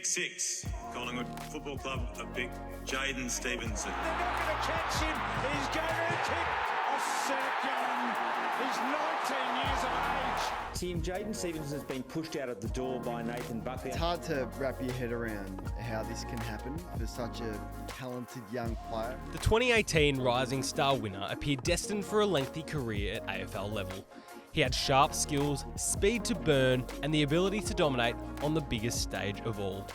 Pick 6, Collingwood Football Club have picked Jaidyn Stephenson. They're not going to catch him. He's going to kick a second. He's 19 years of age. Tim, Jaidyn Stephenson has been pushed out of the door by Nathan Buckley. It's hard to wrap your head around how this can happen for such a talented young player. The 2018 Rising Star winner appeared destined for a lengthy career at AFL level. He had sharp skills, speed to burn, and the ability to dominate on the biggest stage of all.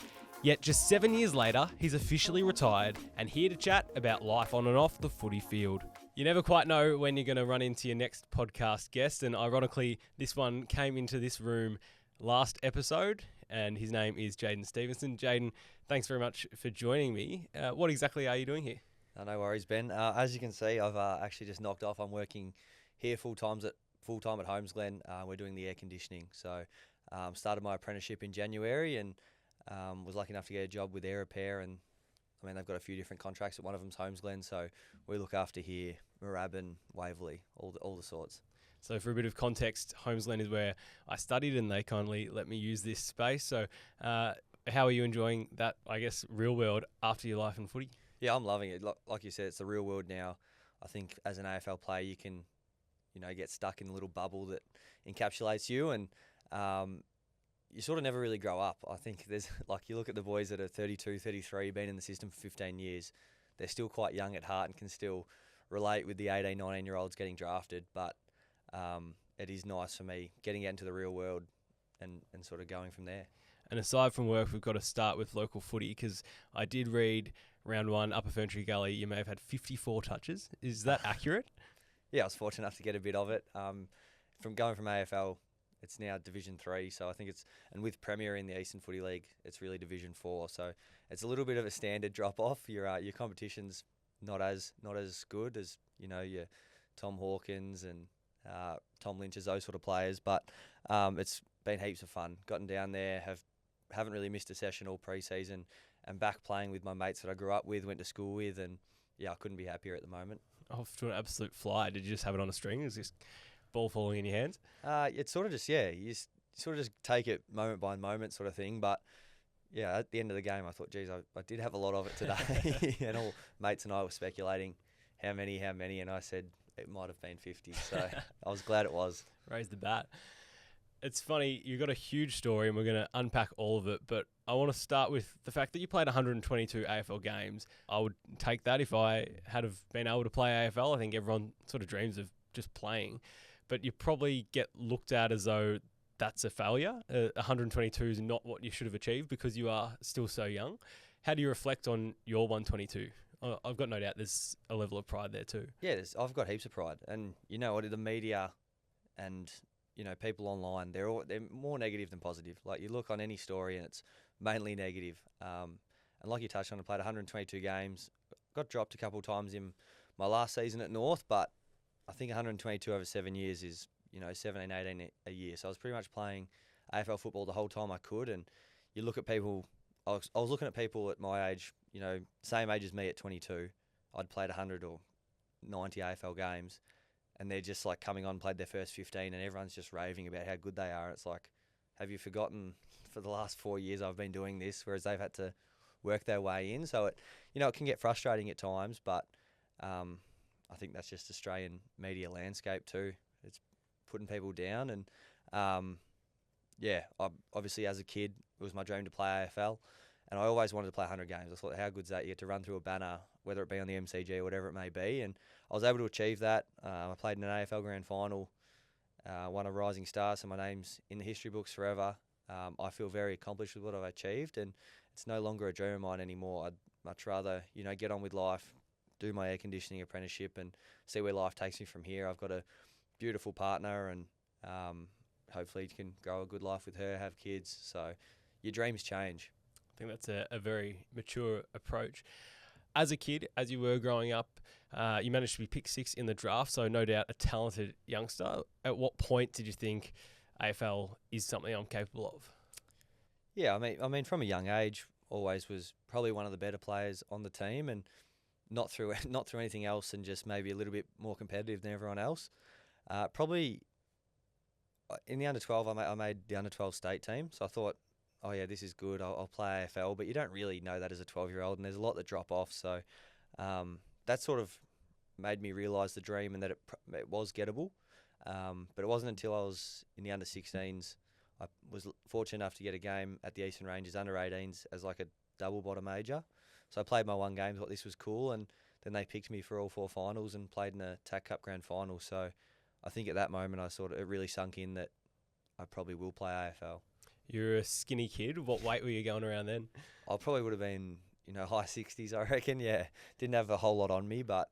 Yet just 7 years later, he's officially retired and here to chat about life on and off the footy field. You never quite know when you're going to run into your next podcast guest, and ironically, this one came into this room last episode, and his name is Jaidyn Stephenson. Jaidyn, thanks very much for joining me. What exactly are you doing here? No worries, Ben. As you can see, I've actually just knocked off. I'm working here full-time at Holmes Glen. We're doing the air conditioning. So started my apprenticeship in January and was lucky enough to get a job with Air Repair. And I mean, they've got a few different contracts, but one of them's Holmes Glen. So we look after here, Moorabbin, Waverley, all the sorts. So for a bit of context, Holmes Glen is where I studied and they kindly let me use this space. So how are you enjoying that, I guess, real world after your life in footy? Yeah, I'm loving it. Like you said, it's the real world now. I think as an AFL player, you can get stuck in a little bubble that encapsulates you, and you sort of never really grow up. I think there's, you look at the boys that are 32, 33, been in the system for 15 years, they're still quite young at heart and can still relate with the 18, 19-year-olds getting drafted, but it is nice for me getting out into the real world and sort of going from there. And aside from work, we've got to start with local footy, because I did read round 1, Upper Ferntree Gully, you may have had 54 touches. Is that accurate? Yeah, I was fortunate enough to get a bit of it. From going from AFL, it's now Division 3, so I think and with Premier in the Eastern Footy League, it's really Division 4, so it's a little bit of a standard drop-off. Your competition's not as good as, your Tom Hawkins and Tom Lynch's, those sort of players, but it's been heaps of fun. Gotten down there, haven't really missed a session all pre-season, and back playing with my mates that I grew up with, went to school with, and yeah, I couldn't be happier at the moment. Off to an absolute fly. Did you just have it on a string? Is this ball falling in your hands? It's sort of just, you sort of just take it moment by moment sort of thing. But yeah, at the end of the game, I thought, geez, I did have a lot of it today. And all mates and I were speculating how many, and I said it might have been 50. So I was glad it was. Raise the bat. It's funny, you've got a huge story and we're going to unpack all of it, but I want to start with the fact that you played 122 AFL games. I would take that if I had have been able to play AFL. I think everyone sort of dreams of just playing, but you probably get looked at as though that's a failure. 122 is not what you should have achieved because you are still so young. How do you reflect on your 122? I've got no doubt there's a level of pride there too. Yeah, I've got heaps of pride. And you know what, the media and people online, they're more negative than positive. Like, you look on any story and it's mainly negative. And like you touched on, I played 122 games. Got dropped a couple of times in my last season at North, but I think 122 over 7 years is, 17, 18 a year. So I was pretty much playing AFL football the whole time I could. And you look at people, I was looking at people at my age, same age as me at 22. I'd played 100 or 90 AFL games. And they're just coming on, played their first 15, and everyone's just raving about how good they are. It's like, have you forgotten for the last 4 years I've been doing this, whereas they've had to work their way in. So it can get frustrating at times, but I think that's just Australian media landscape too. It's putting people down, and obviously as a kid it was my dream to play AFL, and I always wanted to play 100 games. I thought, how good's that? You get to run through a banner, whether it be on the MCG or whatever it may be, and I was able to achieve that. I played in an AFL Grand Final, won a Rising Star, so my name's in the history books forever. I feel very accomplished with what I've achieved, and it's no longer a dream of mine anymore. I'd much rather, get on with life, do my air conditioning apprenticeship, and see where life takes me from here. I've got a beautiful partner, and hopefully you can grow a good life with her, have kids. So your dreams change. I think that's a very mature approach. As a kid, as you were growing up, you managed to be picked 6 in the draft, so no doubt a talented youngster. At what point did you think AFL is something I'm capable of? Yeah, I mean, from a young age, always was probably one of the better players on the team, and not through anything else, and just maybe a little bit more competitive than everyone else. Probably in the under-12, I made the under-12 state team, so I thought oh yeah, this is good. I'll play AFL, but you don't really know that as a 12-year-old, and there's a lot that drop off. So that sort of made me realise the dream and that it was gettable. But it wasn't until I was in the under-16s, I was fortunate enough to get a game at the Eastern Ranges under-18s as like a double bottom major. So I played my one game, thought this was cool, and then they picked me for all 4 finals and played in a TAC Cup grand final. So I think at that moment it really sunk in that I probably will play AFL. You're a skinny kid. What weight were you going around then? I probably would have been, high 60s, I reckon. Yeah, didn't have a whole lot on me, but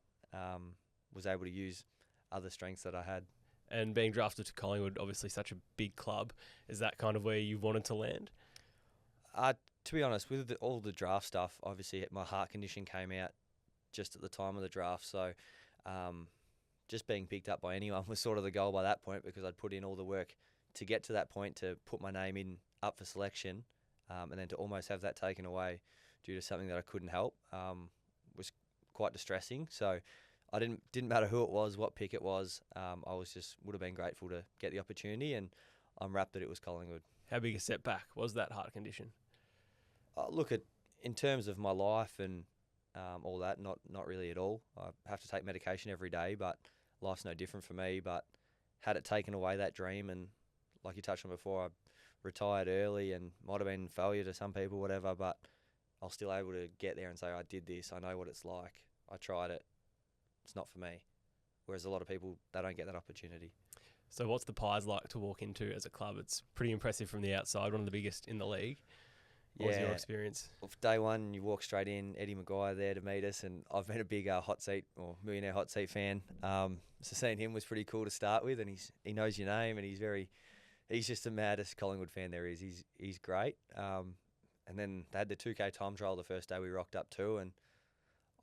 was able to use other strengths that I had. And being drafted to Collingwood, obviously such a big club, is that kind of where you wanted to land? To be honest, with all the draft stuff, obviously my heart condition came out just at the time of the draft. So just being picked up by anyone was sort of the goal by that point, because I'd put in all the work to get to that point, to put my name in up for selection, and then to almost have that taken away due to something that I couldn't help was quite distressing. So I didn't matter who it was, what pick it was. I would have been grateful to get the opportunity, and I'm rapt that it was Collingwood. How big a setback was that heart condition? Look, in terms of my life and all that, not really at all. I have to take medication every day, but life's no different for me. But had it taken away that dream, and like you touched on before, I retired early and might have been a failure to some people, whatever, but I was still able to get there and say, I did this, I know what it's like, I tried it, it's not for me. Whereas a lot of people, they don't get that opportunity. So what's the Pies like to walk into as a club? It's pretty impressive from the outside, one of the biggest in the league. What was your experience? Well, for day one, you walk straight in, Eddie Maguire there to meet us, and I've been a big hot seat or millionaire hot seat fan. So seeing him was pretty cool to start with, and he knows your name, and he's just the maddest Collingwood fan there is. He's great. And then they had the 2K time trial the first day we rocked up to, and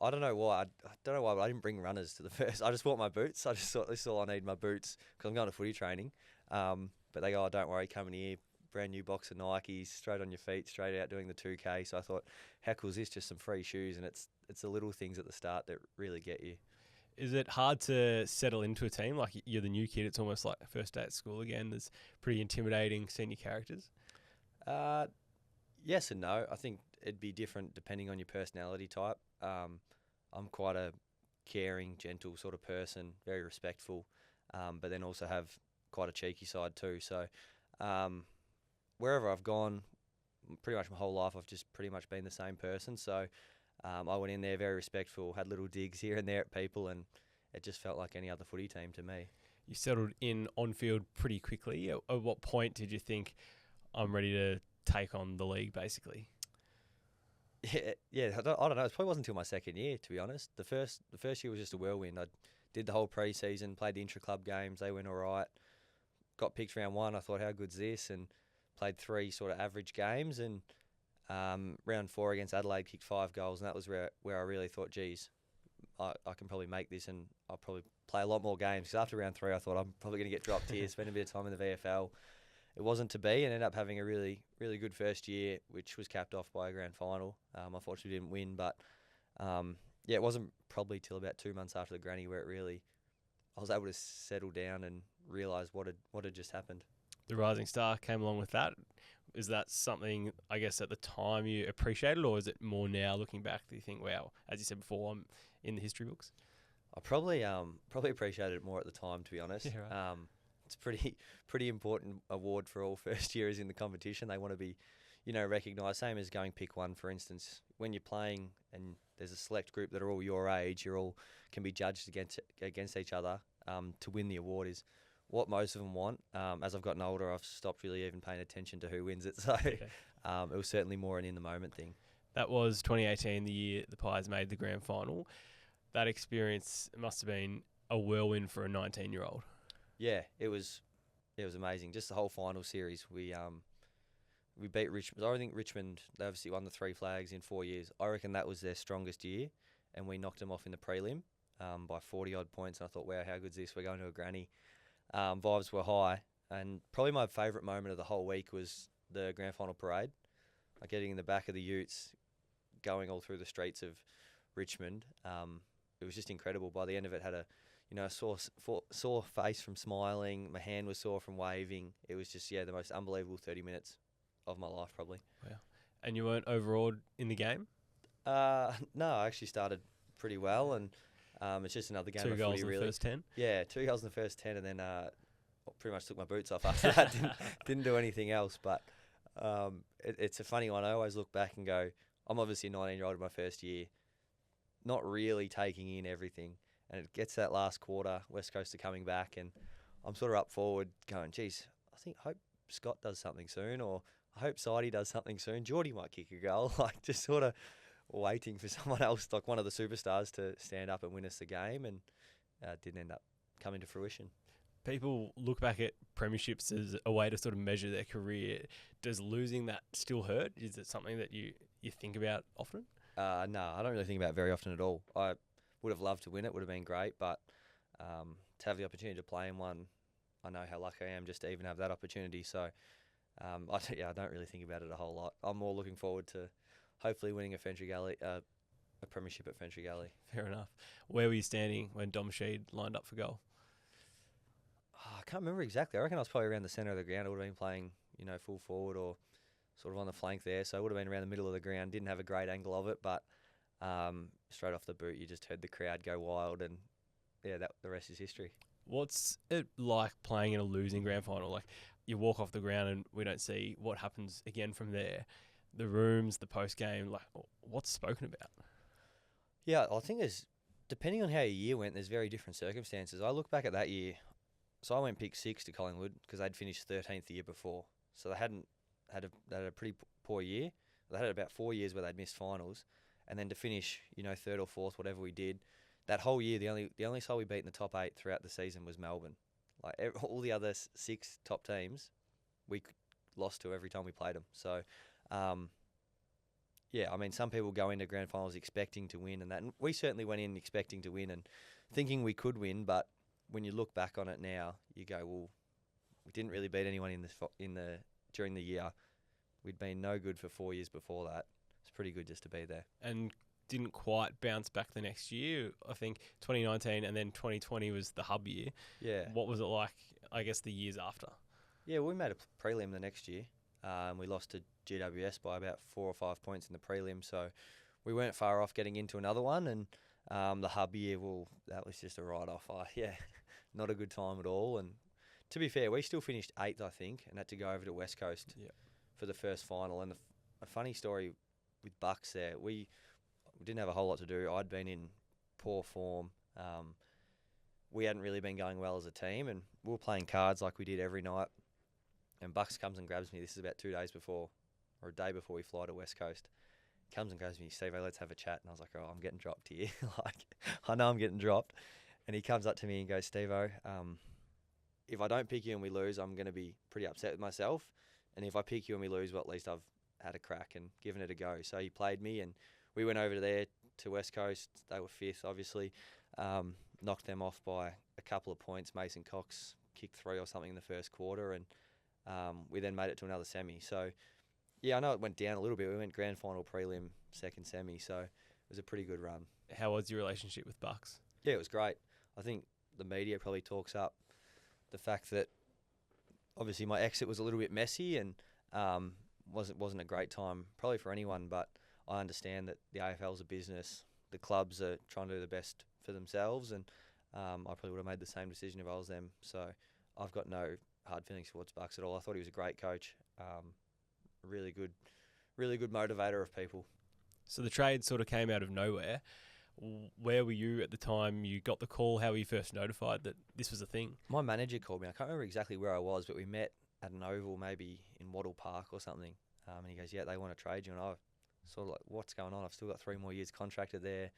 I don't know why. But I didn't bring runners to the first. I just bought my boots. I just thought this is all I need, my boots, because I'm going to footy training. But they go, oh, don't worry, come in here, brand new box of Nikes, straight on your feet, straight out doing the 2K. So I thought, how cool is this? Just some free shoes, and it's the little things at the start that really get you. Is it hard to settle into a team? Like, you're the new kid, it's almost like first day at school again. There's pretty intimidating senior characters. Yes and no. I think it'd be different depending on your personality type. I'm quite a caring, gentle sort of person, very respectful, but then also have quite a cheeky side too. So wherever I've gone, pretty much my whole life, I've just pretty much been the same person. So I went in there very respectful, had little digs here and there at people, and it just felt like any other footy team to me. You settled in on field pretty quickly. At what point did you think, I'm ready to take on the league, basically? Yeah. I don't know. It probably wasn't until my second year, to be honest. The first year was just a whirlwind. I did the whole pre-season, played the intra-club games. They went all right. Got picked round 1. I thought, how good's this? And played 3 sort of average games. And round 4 against Adelaide, kicked 5 goals. And that was where I really thought, geez, I can probably make this, and I'll probably play a lot more games. Because after round 3, I thought I'm probably going to get dropped here, spend a bit of time in the VFL. It wasn't to be, and ended up having a really, really good first year, which was capped off by a grand final. Unfortunately, didn't win, but it wasn't probably till about 2 months after the granny where I was able to settle down and realise what had just happened. The Rising Star came along with that. Is that something, I guess, at the time you appreciated, or is it more now looking back that you think, wow, as you said before, I'm in the history books? I probably appreciated it more at the time, to be honest. Yeah, right. It's a pretty important award for all first yearers in the competition. They want to be, recognised. Same as going pick 1, for instance. When you're playing and there's a select group that are all your age, you all can be judged against each other. To win the award is what most of them want. As I've gotten older, I've stopped really even paying attention to who wins it. So it was certainly more an in-the-moment thing. That was 2018, the year the Pies made the grand final. That experience must have been a whirlwind for a 19-year-old. Yeah, it was amazing. Just the whole final series. We beat Richmond. I think Richmond, they obviously won the 3 flags in 4 years. I reckon that was their strongest year, and we knocked them off in the prelim by 40-odd points. And I thought, wow, how good's this? We're going to a granny. Vibes were high, and probably my favourite moment of the whole week was the grand final parade. Like getting in the back of the utes, going all through the streets of Richmond. It was just incredible. By the end of it, had a sore face from smiling. My hand was sore from waving. It was just, the most unbelievable 30 minutes of my life probably. Wow. And you weren't overawed in the game? No, I actually started pretty well, and it's just another game 2 of goals footy, in really. the first 10? Yeah, 2 goals in the first 10, and then pretty much took my boots off after that. Didn't do anything else, but it's a funny one. I always look back and go, I'm obviously a 19-year-old in my first year, not really taking in everything, and it gets that last quarter, West Coast are coming back, and I'm sort of up forward going, geez, hope Scott does something soon, or I hope Sidey does something soon. Geordie might kick a goal, like just sort of waiting for someone else, like one of the superstars, to stand up and win us the game, and didn't end up coming to fruition. People look back at premierships as a way to sort of measure their career. Does losing that still hurt? Is it something that you think about often? No, I don't really think about it very often at all. I would have loved to win it, would have been great, but to have the opportunity to play in one, I know how lucky I am just to even have that opportunity. So, I don't really think about it a whole lot. I'm more looking forward to hopefully winning a premiership at Fentry Galley. Fair enough. Where were you standing when Dom Sheed lined up for goal? I can't remember exactly. I reckon I was probably around the centre of the ground. I would have been playing, full forward or sort of on the flank there. So I would have been around the middle of the ground. Didn't have a great angle of it, but straight off the boot, you just heard the crowd go wild, and the rest is history. What's it like playing in a losing grand final? Like, you walk off the ground and we don't see what happens again from there. The rooms, the post game, like, what's spoken about? Yeah, I think depending on how your year went, there's very different circumstances. I look back at that year. So I went pick 6 to Collingwood because they'd finished 13th the year before. So they had a pretty poor year. They had about 4 years where they'd missed finals, and then to finish, 3rd or 4th, whatever we did, that whole year, the only side we beat in the top 8 throughout the season was Melbourne. Like all the other 6 top teams, we lost to every time we played them. So, some people go into grand finals expecting to win, and we certainly went in expecting to win and thinking we could win, but when you look back on it now, you go, well, we didn't really beat anyone during the year. We'd been no good for 4 years before that. It's pretty good just to be there. And didn't quite bounce back the next year. I think 2019 and then 2020 was the hub year. Yeah. What was it like, I guess, the years after? Yeah, we made a prelim the next year. We lost to GWS by about 4 or 5 points in the prelim, so we weren't far off getting into another one, and the hub year, well, that was just a write-off. Not a good time at all. And to be fair, we still finished 8th, I think, and had to go over to West Coast for the first final. And a funny story with Bucks there, we didn't have a whole lot to do. I'd been in poor form. We hadn't really been going well as a team, and we were playing cards like we did every night. And Bucks comes and grabs me. This is about 2 days before, or a day before we fly to West Coast. Comes and goes to me, Steve, let's have a chat. And I was like, oh, I'm getting dropped here. I know I'm getting dropped. And he comes up to me and goes, Steve-O, if I don't pick you and we lose, I'm going to be pretty upset with myself. And if I pick you and we lose, well, at least I've had a crack and given it a go. So he played me, and we went over there to West Coast. They were 5th, obviously. Knocked them off by a couple of points. Mason Cox kicked 3 or something in the first quarter, and we then made it to another semi. So, yeah, I know it went down a little bit. We went grand final, prelim, second semi, so it was a pretty good run. How was your relationship with Bucks? Yeah, it was great. I think the media probably talks up the fact that obviously my exit was a little bit messy and wasn't a great time probably for anyone, but I understand that the AFL's a business. The clubs are trying to do the best for themselves, and I probably would have made the same decision if I was them. So I've got no hard feelings towards Bucks at all. I thought he was a great coach. Really good motivator of people. So the trade sort of came out of nowhere. Where were you at the time you got the call? How were you first notified that this was a thing? My manager called me. I can't remember exactly where I was, but we met at an oval, maybe in Wattle Park or something. And he goes, yeah, they want to trade you. And I sort of like, what's going on? I've still got 3 more years contracted there.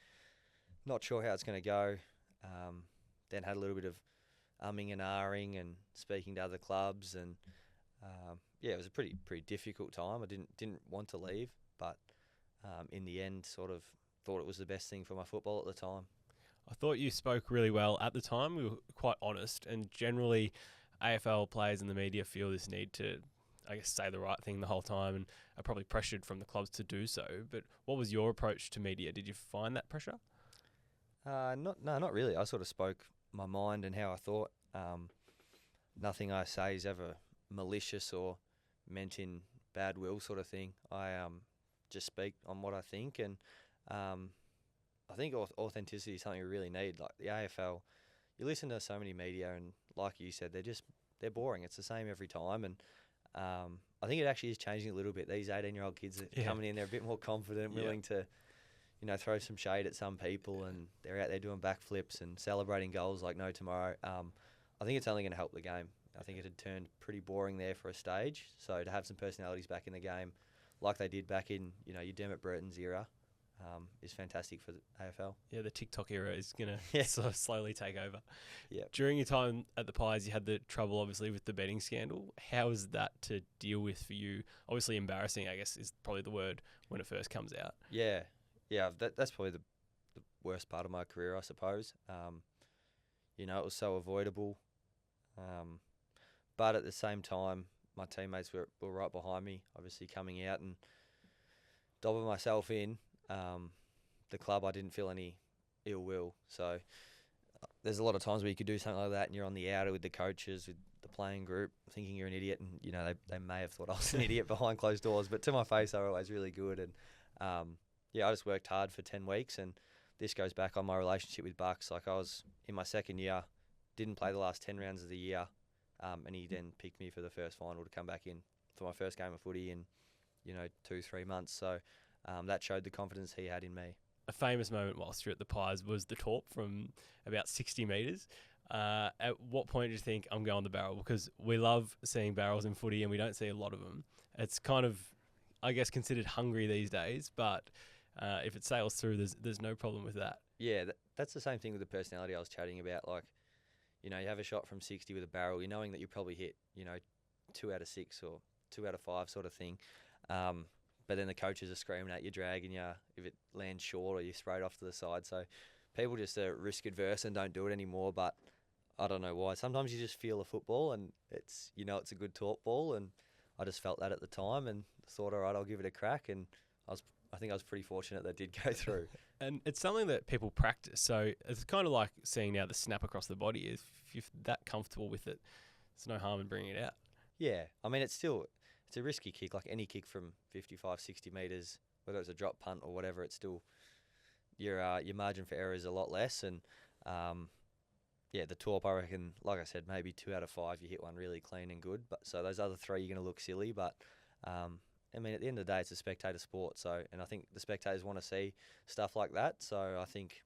Not sure how it's going to go. Then had a little bit of umming and ahhing and speaking to other clubs. And it was a pretty difficult time. I didn't want to leave, but in the end sort of thought it was the best thing for my football at the time. I thought you spoke really well at the time. We were quite honest, and generally AFL players in the media feel this need to, I guess, say the right thing the whole time and are probably pressured from the clubs to do so. But what was your approach to media? Did you find that pressure? Not really. I sort of spoke my mind and how I thought. Nothing I say is ever malicious or meant in bad will sort of thing. I just speak on what I think, and I think authenticity is something we really need. Like the AFL, you listen to so many media, and like you said, they're boring. It's the same every time, and I think it actually is changing a little bit. These 18-year-old kids that are coming in, they're a bit more confident, willing to, throw some shade at some people, and they're out there doing backflips and celebrating goals like no tomorrow. I think it's only going to help the game. I think it had turned pretty boring there for a stage, so to have some personalities back in the game, like they did back in, your Dermot Burton's era, is fantastic for the AFL. Yeah, the TikTok era is going to sort of slowly take over. Yeah. During your time at the Pies, you had the trouble, obviously, with the betting scandal. How was that to deal with for you? Obviously embarrassing, I guess, is probably the word when it first comes out. Yeah. That's probably the worst part of my career, I suppose. It was so avoidable. But at the same time, my teammates were right behind me, obviously coming out and dobbing myself in. The club, I didn't feel any ill will. So there's a lot of times where you could do something like that and you're on the outer with the coaches, with the playing group, thinking you're an idiot. And, they may have thought I was an idiot behind closed doors. But to my face, they were always really good. And, I just worked hard for 10 weeks. And this goes back on my relationship with Bucks. Like, I was in my second year, didn't play the last 10 rounds of the year. And he then picked me for the first final to come back in for my first game of footy in, 2-3 months. So that showed the confidence he had in me. A famous moment whilst you're at the Pies was the torp from about 60 metres. At what point did you think, I'm going the barrel? Because we love seeing barrels in footy and we don't see a lot of them. It's kind of, I guess, considered hungry these days, but if it sails through, there's no problem with that. Yeah, that's the same thing with the personality I was chatting about. Like, you have a shot from 60 with a barrel, you're knowing that you probably hit, 2 out of 6 or 2 out of 5 sort of thing. But then the coaches are screaming at you, dragging you if it lands short or you spray it off to the side. So people just are risk adverse and don't do it anymore. But I don't know why. Sometimes you just feel a football and it's a good torp ball. And I just felt that at the time and thought, all right, I'll give it a crack. And I think I was pretty fortunate that did go through. And it's something that people practice. So it's kind of like seeing now the snap across the body. If you're that comfortable with it, there's no harm in bringing it out. Yeah. I mean, it's a risky kick, like any kick from 55, 60 metres, whether it's a drop punt or whatever, it's still, your margin for error is a lot less. And, the torp, I reckon, like I said, maybe 2 out of 5, you hit one really clean and good. But so those other 3, you're going to look silly. But, at the end of the day, it's a spectator sport. So, and I think the spectators want to see stuff like that. So I think,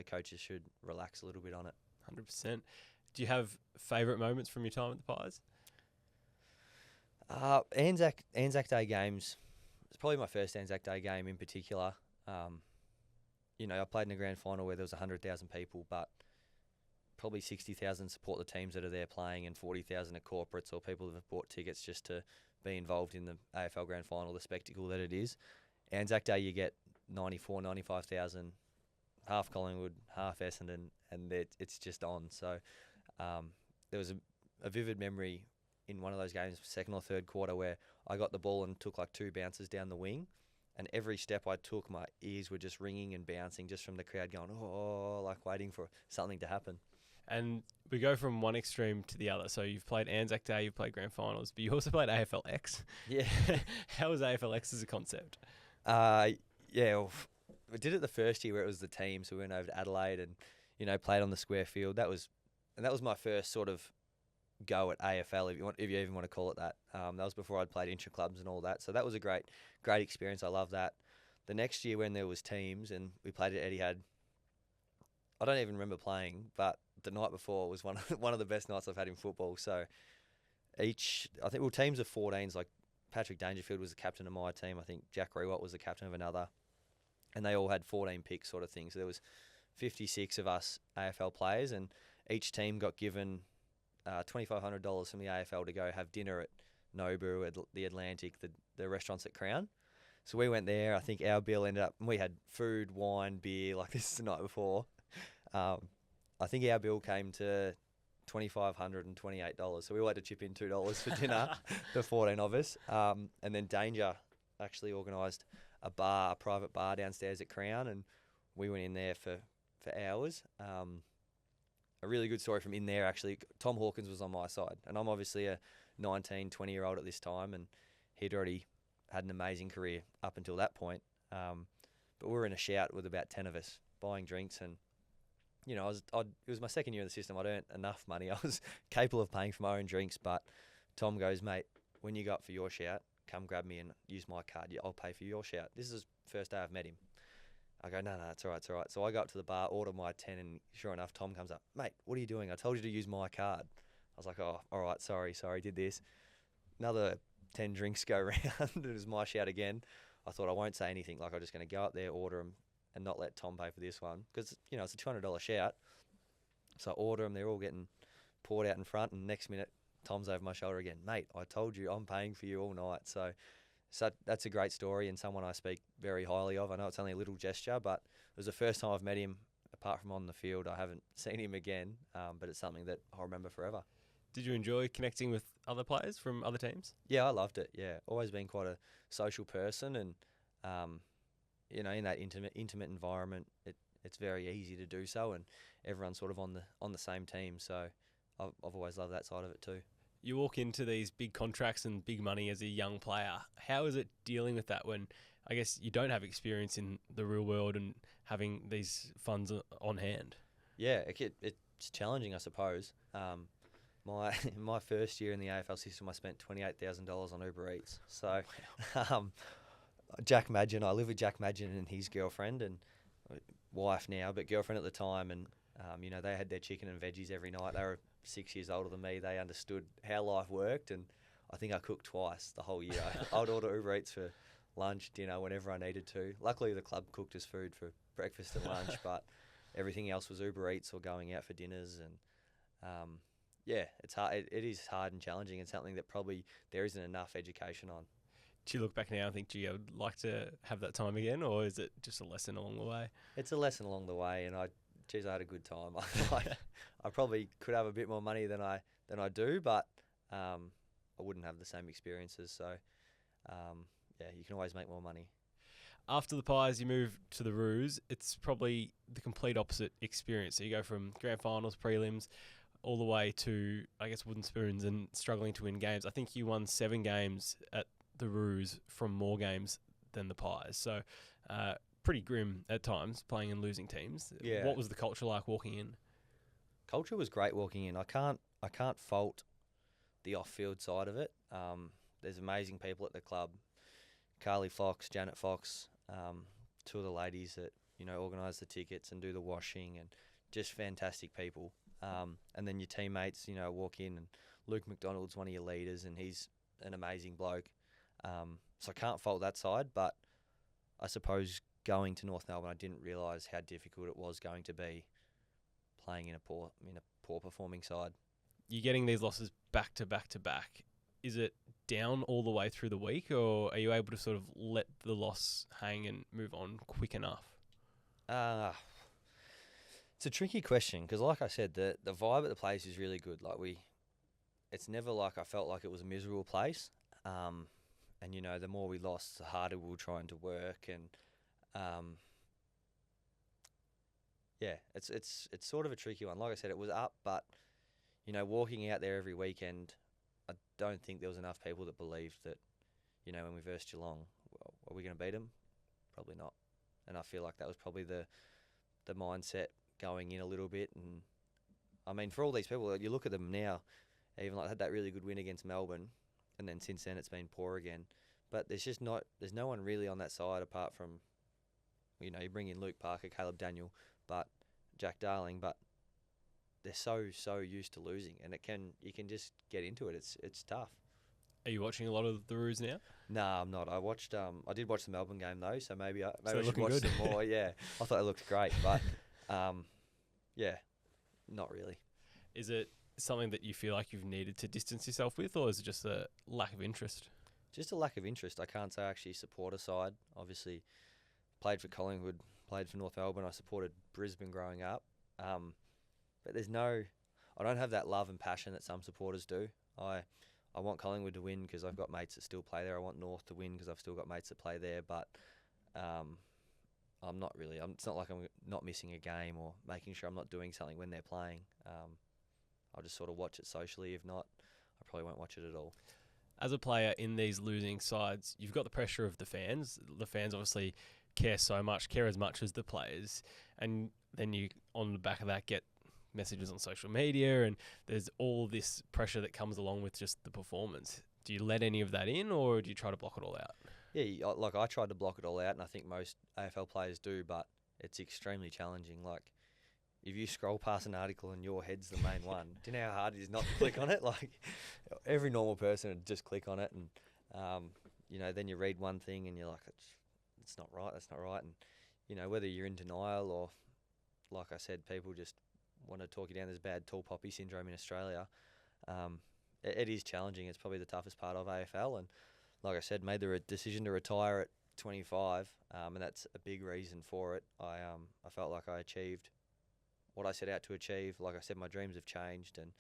coaches should relax a little bit on it. 100%. Do you have favourite moments from your time at the Pies? Anzac Day games. It's probably my first Anzac Day game in particular. I played in a grand final where there was 100,000 people, but probably 60,000 support the teams that are there playing, and 40,000 are corporates or people that have bought tickets just to be involved in the AFL grand final, the spectacle that it is. Anzac Day, you get 94, 95,000, half Collingwood, half Essendon, and it's just on. So there was a vivid memory in one of those games, second or third quarter, where I got the ball and took like 2 bounces down the wing, and every step I took, my ears were just ringing and bouncing just from the crowd going, oh, like waiting for something to happen. And we go from one extreme to the other. So you've played Anzac Day, you've played grand finals, but you also played AFLX. Yeah. How was AFLX as a concept? We did it the first year where it was the team, so we went over to Adelaide and played on the square field. That was my first sort of go at AFL, if you even want to call it that. That was before I'd played intra clubs and all that. So that was a great experience. I love that. The next year when there was teams and we played at Etihad, I don't even remember playing, but the night before was one of the best nights I've had in football. So teams of 14s, like Patrick Dangerfield was the captain of my team. I think Jack Rewalt was the captain of another, and they all had 14 picks sort of thing. So there was 56 of us AFL players, and each team got given $2,500 from the AFL to go have dinner at Nobu, at the Atlantic, the restaurants at Crown. So we went there. I think our bill ended up, we had food, wine, beer, like this is the night before. I think our bill came to $2,528. So we all had to chip in $2 for dinner, the 14 of us. And then Danger actually organised a private bar downstairs at Crown, and we went in there for hours. A really good story from in there, actually. Tom Hawkins was on my side, and I'm obviously a 19, 20-year-old at this time, and he'd already had an amazing career up until that point. But we were in a shout with about 10 of us buying drinks, and it was my second year in the system. I'd earned enough money. I was capable of paying for my own drinks, but Tom goes, mate, when you go up for your shout, come grab me and use my card. I'll pay for your shout. This is the first day I've met him. I go, no, it's all right. So I go up to the bar, order my 10, and sure enough, Tom comes up. Mate, what are you doing? I told you to use my card. I was like, oh, all right, sorry, did this. Another 10 drinks go round. It was my shout again. I thought I won't say anything. Like, I'm just going to go up there, order them, and not let Tom pay for this one. Because, it's a $200 shout. So I order them. They're all getting poured out in front. And next minute, Tom's over my shoulder again. Mate, I told you I'm paying for you all night. So that's a great story and someone I speak very highly of. I know it's only a little gesture, but it was the first time I've met him. Apart from on the field, I haven't seen him again. But it's something that I'll remember forever. Did you enjoy connecting with other players from other teams? Yeah, I loved it. Yeah, always been quite a social person, and in that intimate environment, it's very easy to do so, and everyone's sort of on the same team. So I've always loved that side of it too. You walk into these big contracts and big money as a young player. How is it dealing with that when I guess you don't have experience in the real world and having these funds on hand? Yeah, it's challenging, I suppose. My first year in the AFL system, I spent $28,000 on Uber Eats. So, Jack Madgen, I live with Jack Madgen and his girlfriend and wife now, but girlfriend at the time, and they had their chicken and veggies every night. They were 6 years older than me. They understood how life worked, and I think I cooked twice the whole year. I would order Uber Eats for lunch, dinner, whenever I needed to. Luckily, the club cooked us food for breakfast and lunch, but everything else was Uber Eats or going out for dinners, and it's hard. It is hard and challenging, and something that probably there isn't enough education on. Do you look back now and think, gee, I would like to have that time again, or is it just a lesson along the way? It's a lesson along the way, and I had a good time. I probably could have a bit more money than I do, but I wouldn't have the same experiences. So, you can always make more money. After the Pies, you move to the Roos. It's probably the complete opposite experience. So you go from grand finals, prelims, all the way to, I guess, wooden spoons and struggling to win games. I think you won 7 games at the Roos from more games than the Pies. So pretty grim at times, playing and losing teams. Yeah. What was the culture like walking in? Culture was great walking in. I can't fault the off-field side of it. There's amazing people at the club. Carly Fox, Janet Fox, 2 of the ladies that organise the tickets and do the washing, and just fantastic people. And then your teammates, walk in, and Luke McDonald's one of your leaders, and he's an amazing bloke. So I can't fault that side, but I suppose going to North Melbourne, I didn't realise how difficult it was going to be playing in a poor performing side. You're getting these losses back to back to back. Is it down all the way through the week, or are you able to sort of let the loss hang and move on quick enough? It's a tricky question because, like I said, the vibe at the place is really good. It's never like I felt like it was a miserable place. And the more we lost, the harder we were trying to work. And it's sort of a tricky one. Like I said, it was up, but walking out there every weekend, I don't think there was enough people that believed that, when we versed Geelong, are we going to beat them? Probably not. And I feel like that was probably the mindset going in a little bit. And I mean, for all these people, you look at them now, even like had that really good win against Melbourne, and then since then it's been poor again. But there's no one really on that side apart from, you bring in Luke Parker, Caleb Daniel, but Jack Darling, but they're so used to losing, and you can just get into it. It's tough. Are you watching a lot of the Roos now? No, I'm not. I did watch the Melbourne game though, so maybe I should watch some more. Yeah, I thought it looked great, but not really. Is it something that you feel like you've needed to distance yourself with, or is it just a lack of interest? Just a lack of interest. I can't say I actually support a side. Obviously, played for Collingwood, played for North Melbourne. I supported Brisbane growing up. But I don't have that love and passion that some supporters do. I want Collingwood to win because I've got mates that still play there. I want North to win because I've still got mates that play there. But I'm not really. It's not like I'm not missing a game or making sure I'm not doing something when they're playing. I'll just sort of watch it socially. If not, I probably won't watch it at all. As a player in these losing sides, you've got the pressure of the fans. The fans obviously care so much, care as much as the players. And then you, on the back of that, get messages on social media, and there's all this pressure that comes along with just the performance. Do you let any of that in, or do you try to block it all out? Yeah, like I tried to block it all out, and I think most AFL players do, but it's extremely challenging. Like, if you scroll past an article and your head's the main one, do you know how hard it is not to click on it? Like, every normal person would just click on it, and then you read one thing and you're like, it's not right, that's not right. And whether you're in denial or, like I said, people just want to talk you down. There's bad tall poppy syndrome in Australia. It is challenging. It's probably the toughest part of AFL, and like I said, made the decision to retire at 25, and that's a big reason for it. I felt like I achieved what I set out to achieve. Like I said, my dreams have changed, and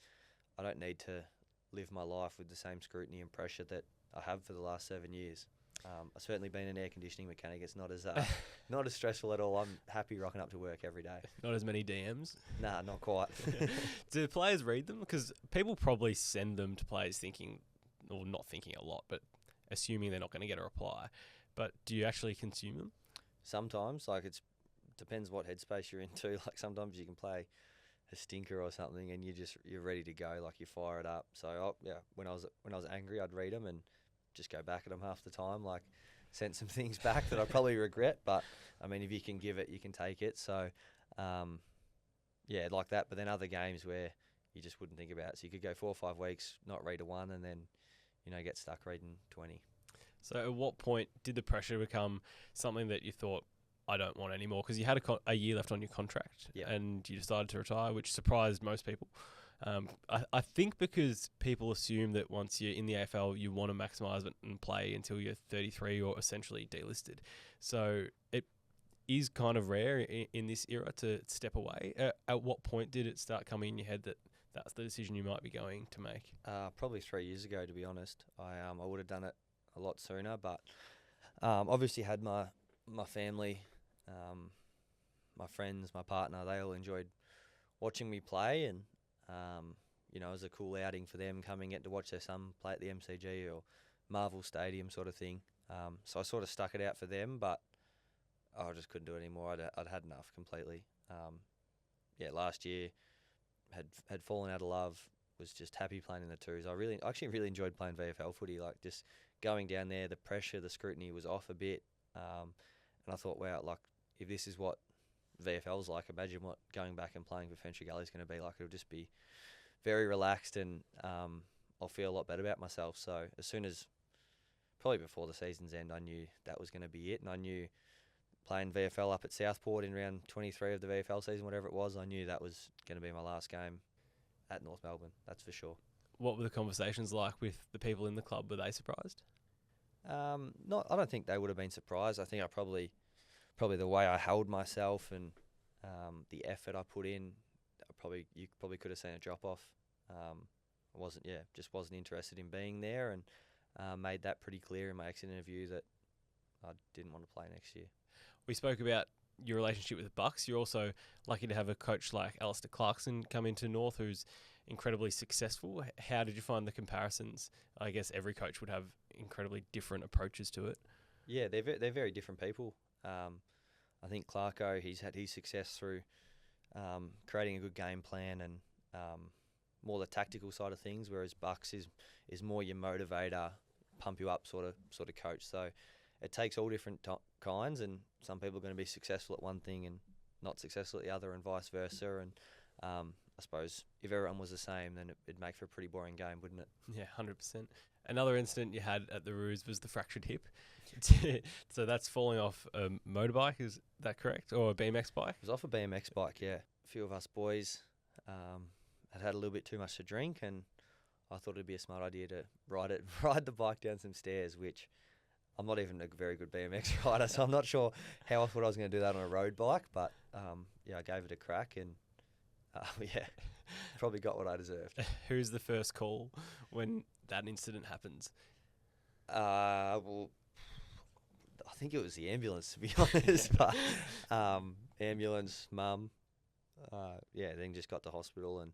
I don't need to live my life with the same scrutiny and pressure that I have for the last 7 years. I've certainly been an air conditioning mechanic. It's not as stressful at all. I'm happy rocking up to work every day. Not as many DMs? Nah, not quite. Do players read them? Because people probably send them to players thinking, or not thinking a lot, but assuming they're not going to get a reply. But do you actually consume them? Sometimes. Like, it depends what headspace you're into. Like, sometimes you can play a stinker or something and you're ready to go. Like, you fire it up. So when I was angry, I'd read them and just go back at them half the time. Like, sent some things back that I probably regret, but I mean, if you can give it, you can take it. So like that. But then other games where you just wouldn't think about it. So you could go 4 or 5 weeks, not read a one, and then get stuck reading 20. So at what point did the pressure become something that you thought, I don't want anymore? Because you had a year left on your contract, and you decided to retire, which surprised most people. I think because people assume that once you're in the AFL, you want to maximise it and play until you're 33 or essentially delisted. So it is kind of rare in this era to step away. At what point did it start coming in your head that that's the decision you might be going to make? Probably 3 years ago, to be honest. I would have done it a lot sooner, but obviously had my family, my friends, my partner. They all enjoyed watching me play, and it was a cool outing for them coming in to watch their son play at the MCG or Marvel Stadium sort of thing. So I sort of stuck it out for them, but I just couldn't do it anymore. I'd had enough completely. Last year had fallen out of love. Was just happy playing in the twos. I actually really enjoyed playing VFL footy. Like, just going down there, the pressure, the scrutiny was off a bit. And I thought, wow, like, if this is what VFL's like, imagine what going back and playing for Fenchurch Gully is going to be like. It'll just be very relaxed, and I'll feel a lot better about myself. So as soon as, probably before the season's end, I knew that was going to be it. And I knew playing VFL up at Southport in round 23 of the VFL season, whatever it was, I knew that was going to be my last game at North Melbourne, that's for sure. What were the conversations like with the people in the club? Were they surprised? I don't think they would have been surprised. I think probably the way I held myself and the effort I put in, you probably could have seen a drop off. Just wasn't interested in being there, and made that pretty clear in my exit interview that I didn't want to play next year. We spoke about your relationship with the Bucks. You're also lucky to have a coach like Alistair Clarkson come into North, who's incredibly successful. How did you find the comparisons? I guess every coach would have incredibly different approaches to it. Yeah, they're very different people. I think Clarko, he's had his success through creating a good game plan and more the tactical side of things, whereas Bucks is more your motivator, pump you up sort of coach. So it takes all different kinds, and some people are going to be successful at one thing and not successful at the other, and vice versa. And I suppose if everyone was the same, then it'd make for a pretty boring game, wouldn't it? Yeah, 100%. Another incident you had at the Roos was the fractured hip. So that's falling off a motorbike, is that correct? Or a BMX bike? It was off a BMX bike, yeah. A few of us boys had a little bit too much to drink, and I thought it'd be a smart idea to ride the bike down some stairs, which I'm not even a very good BMX rider, so I'm not sure how I thought I was going to do that on a road bike, but I gave it a crack, and probably got what I deserved. Who's the first call when that incident happens? Well, I think it was the ambulance, to be honest, but ambulance, mum, then just got to hospital and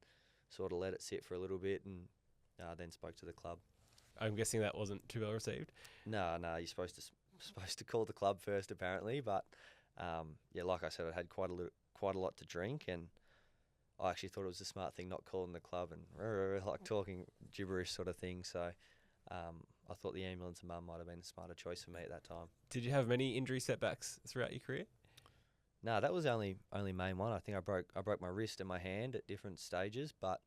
sort of let it sit for a little bit, and then spoke to the club. I'm guessing that wasn't too well received. No, you're supposed to call the club first, apparently. But yeah, like I said, I had quite a lot to drink, and I actually thought it was a smart thing not calling the club and like talking gibberish sort of thing. So I thought the ambulance and mum might have been a smarter choice for me at that time. Did you have many injury setbacks throughout your career? No, that was the only main one. I think I broke my wrist and my hand at different stages, but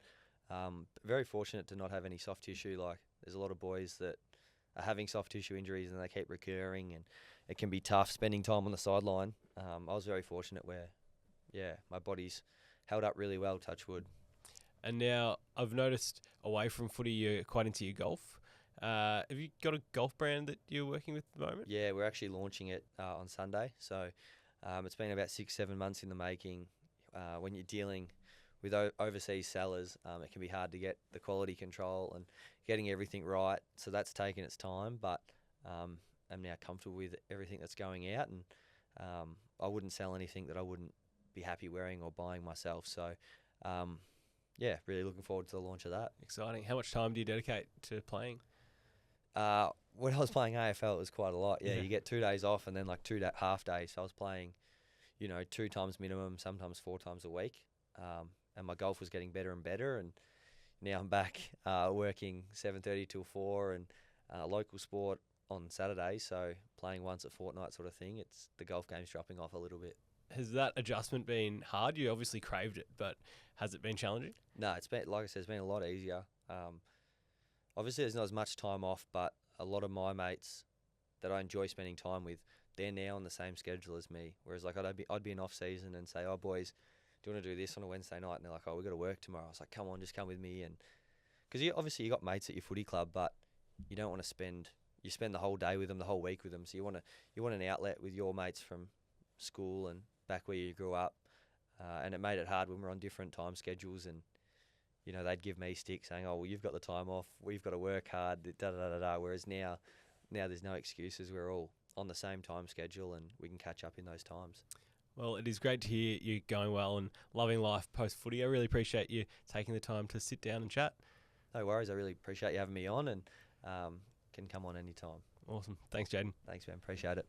very fortunate to not have any soft tissue. Like, there's a lot of boys that are having soft tissue injuries and they keep recurring, and it can be tough spending time on the sideline. I was very fortunate where, yeah, my body's held up really well, touch wood. And now I've noticed away from footy, you're quite into your golf. Have you got a golf brand that you're working with at the moment? Yeah, we're actually launching it on Sunday. So it's been about 6-7 months in the making. When you're dealing with overseas sellers, it can be hard to get the quality control and getting everything right. So that's taken its time, but I'm now comfortable with everything that's going out, and I wouldn't sell anything that I wouldn't be happy wearing or buying myself. So yeah, really looking forward to the launch of that. Exciting. How much time do you dedicate to playing? When I was playing AFL, it was quite a lot. Yeah, you get 2 days off and then like 2 half days. So I was playing, 2 times minimum, sometimes 4 times a week. And my golf was getting better and better. And now I'm back working 7:30 till 4 and local sport on Saturday. So playing once a fortnight sort of thing. It's the golf game's dropping off a little bit. Has that adjustment been hard? You obviously craved it, but has it been challenging? No, it's been, like I said, it's been a lot easier. Obviously, there's not as much time off, but a lot of my mates that I enjoy spending time with, they're now on the same schedule as me. Whereas, like, I'd be in off season and say, "Oh, boys, do you want to do this on a Wednesday night?" And they're like, "Oh, we got to work tomorrow." I was like, "Come on, just come with me." And because obviously you got mates at your footy club, but you don't want to spend the whole day with them, the whole week with them. So you want an outlet with your mates from school and back where you grew up. And it made it hard when we're on different time schedules, and they'd give me stick saying, "Oh, well, you've got the time off, we've got to work hard, da da da da." Whereas now there's no excuses. We're all on the same time schedule, and we can catch up in those times. Well, it is great to hear you going well and loving life post footy. I really appreciate you taking the time to sit down and chat. No worries. I really appreciate you having me on, and can come on anytime. Awesome. Thanks, Jaidyn. Thanks, man. Appreciate it.